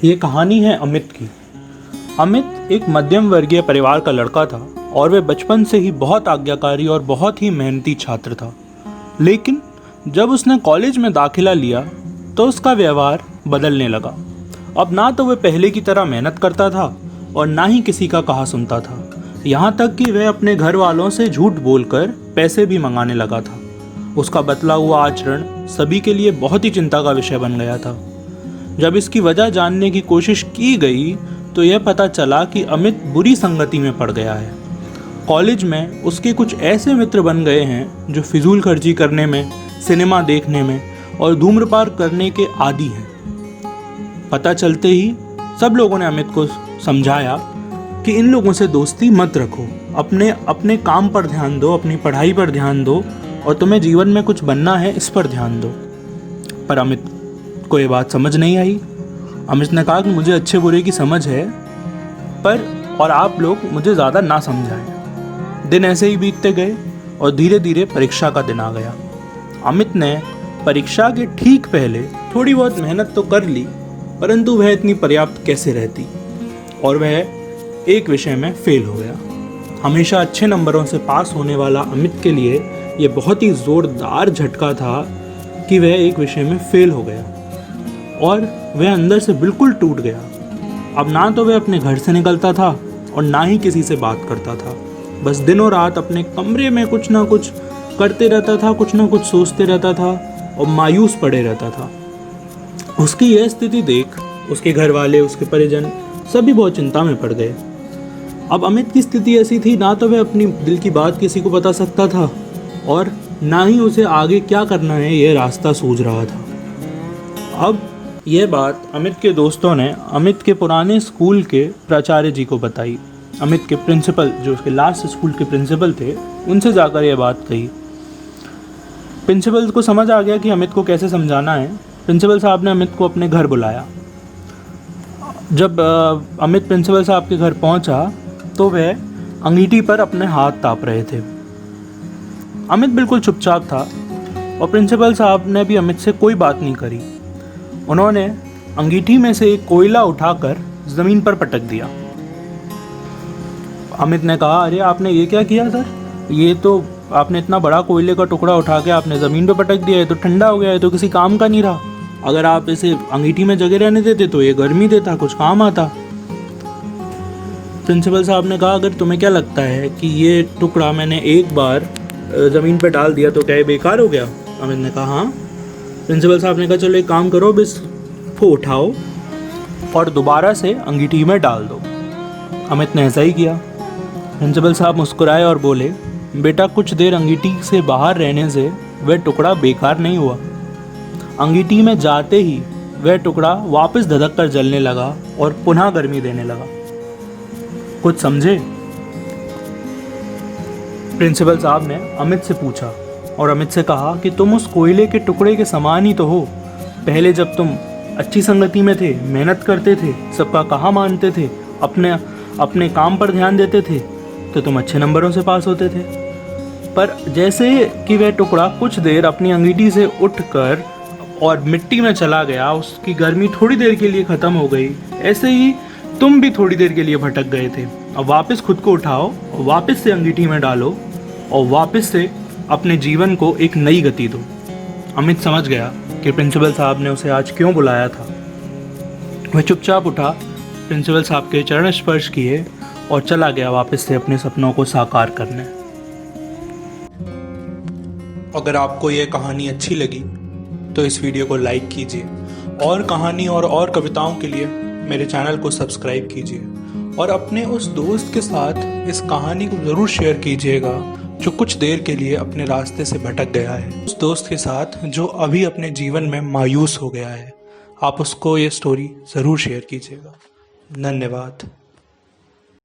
ये कहानी है अमित की। अमित एक मध्यम वर्गीय परिवार का लड़का था और वह बचपन से ही बहुत आज्ञाकारी और बहुत ही मेहनती छात्र था। लेकिन जब उसने कॉलेज में दाखिला लिया तो उसका व्यवहार बदलने लगा। अब ना तो वह पहले की तरह मेहनत करता था और ना ही किसी का कहा सुनता था। यहाँ तक कि वह अपने घर वालों से झूठ बोलकर पैसे भी मंगाने लगा था। उसका बदला हुआ आचरण सभी के लिए बहुत ही चिंता का विषय बन गया था। जब इसकी वजह जानने की कोशिश की गई तो यह पता चला कि अमित बुरी संगति में पड़ गया है। कॉलेज में उसके कुछ ऐसे मित्र बन गए हैं जो फिजूल खर्ची करने में, सिनेमा देखने में और धूम्रपान करने के आदी हैं। पता चलते ही सब लोगों ने अमित को समझाया कि इन लोगों से दोस्ती मत रखो, अपने काम पर ध्यान दो, अपनी पढ़ाई पर ध्यान दो और तुम्हें जीवन में कुछ बनना है इस पर ध्यान दो। पर अमित को ये बात समझ नहीं आई। अमित ने कहा कि मुझे अच्छे बुरे की समझ है और आप लोग मुझे ज़्यादा ना समझाएं। दिन ऐसे ही बीतते गए और धीरे धीरे परीक्षा का दिन आ गया। अमित ने परीक्षा के ठीक पहले थोड़ी बहुत मेहनत तो कर ली, परंतु वह इतनी पर्याप्त कैसे रहती और वह एक विषय में फेल हो गया। हमेशा अच्छे नंबरों से पास होने वाला अमित के लिए यह बहुत ही ज़ोरदार झटका था कि वह एक विषय में फेल हो गया और वह अंदर से बिल्कुल टूट गया। अब ना तो वह अपने घर से निकलता था और ना ही किसी से बात करता था। बस दिनों रात अपने कमरे में कुछ ना कुछ करते रहता था, कुछ ना कुछ सोचते रहता था और मायूस पड़े रहता था। उसकी यह स्थिति देख उसके घर वाले, उसके परिजन सभी बहुत चिंता में पड़ गए। अब अमित की स्थिति ऐसी थी, ना तो वह अपनी दिल की बात किसी को बता सकता था और ना ही उसे आगे क्या करना है यह रास्ता सूझ रहा था। अब यह बात अमित के दोस्तों ने अमित के पुराने स्कूल के प्राचार्य जी को बताई। अमित के प्रिंसिपल, जो उसके लास्ट स्कूल के प्रिंसिपल थे, उनसे जाकर यह बात कही। प्रिंसिपल को समझ आ गया कि अमित को कैसे समझाना है। प्रिंसिपल साहब ने अमित को अपने घर बुलाया। जब अमित प्रिंसिपल साहब के घर पहुंचा तो वह अंगीठी पर अपने हाथ ताप रहे थे। अमित बिल्कुल चुपचाप था और प्रिंसिपल साहब ने भी अमित से कोई बात नहीं करी। उन्होंने अंगीठी में से एक कोयला उठाकर ज़मीन पर पटक दिया। अमित ने कहा, अरे आपने ये क्या किया सर? ये तो आपने इतना बड़ा कोयले का टुकड़ा उठा के आपने ज़मीन पर पटक दिया है, तो ठंडा हो गया है, तो किसी काम का नहीं रहा। अगर आप इसे अंगीठी में जगह रहने देते तो ये गर्मी देता, कुछ काम आता। प्रिंसिपल साहब ने कहा, अगर तुम्हें क्या लगता है कि ये टुकड़ा मैंने एक बार ज़मीन पर डाल दिया तो क्या ये बेकार हो गया? अमित ने कहा, हाँ। प्रिंसिपल साहब ने कहा, चलो एक काम करो, अब इसको उठाओ और दोबारा से अंगीठी में डाल दो। अमित ने ऐसा ही किया। प्रिंसिपल साहब मुस्कुराए और बोले, बेटा कुछ देर अंगीठी से बाहर रहने से वह टुकड़ा बेकार नहीं हुआ। अंगीठी में जाते ही वह टुकड़ा वापस धधक कर जलने लगा और पुनः गर्मी देने लगा। कुछ समझे? प्रिंसिपल साहब ने अमित से पूछा और अमित से कहा कि तुम उस कोयले के टुकड़े के समान ही तो हो। पहले जब तुम अच्छी संगति में थे, मेहनत करते थे, सबका कहा मानते थे, अपने काम पर ध्यान देते थे, तो तुम अच्छे नंबरों से पास होते थे। पर जैसे कि वह टुकड़ा कुछ देर अपनी अंगीठी से उठकर और मिट्टी में चला गया, उसकी गर्मी थोड़ी देर के लिए ख़त्म हो गई, ऐसे ही तुम भी थोड़ी देर के लिए भटक गए थे। अब वापस खुद को उठाओ, वापस से अंगीठी में डालो और वापस से अपने जीवन को एक नई गति दो। अमित समझ गया कि प्रिंसिपल साहब ने उसे आज क्यों बुलाया था। वह चुपचाप उठा, प्रिंसिपल साहब के चरण स्पर्श किए और चला गया वापस से अपने सपनों को साकार करने। अगर आपको यह कहानी अच्छी लगी तो इस वीडियो को लाइक कीजिए और कहानी और कविताओं के लिए मेरे चैनल को सब्सक्राइब कीजिए और अपने उस दोस्त के साथ इस कहानी को ज़रूर शेयर कीजिएगा जो कुछ देर के लिए अपने रास्ते से भटक गया है। उस दोस्त के साथ जो अभी अपने जीवन में मायूस हो गया है, आप उसको ये स्टोरी ज़रूर शेयर कीजिएगा। धन्यवाद।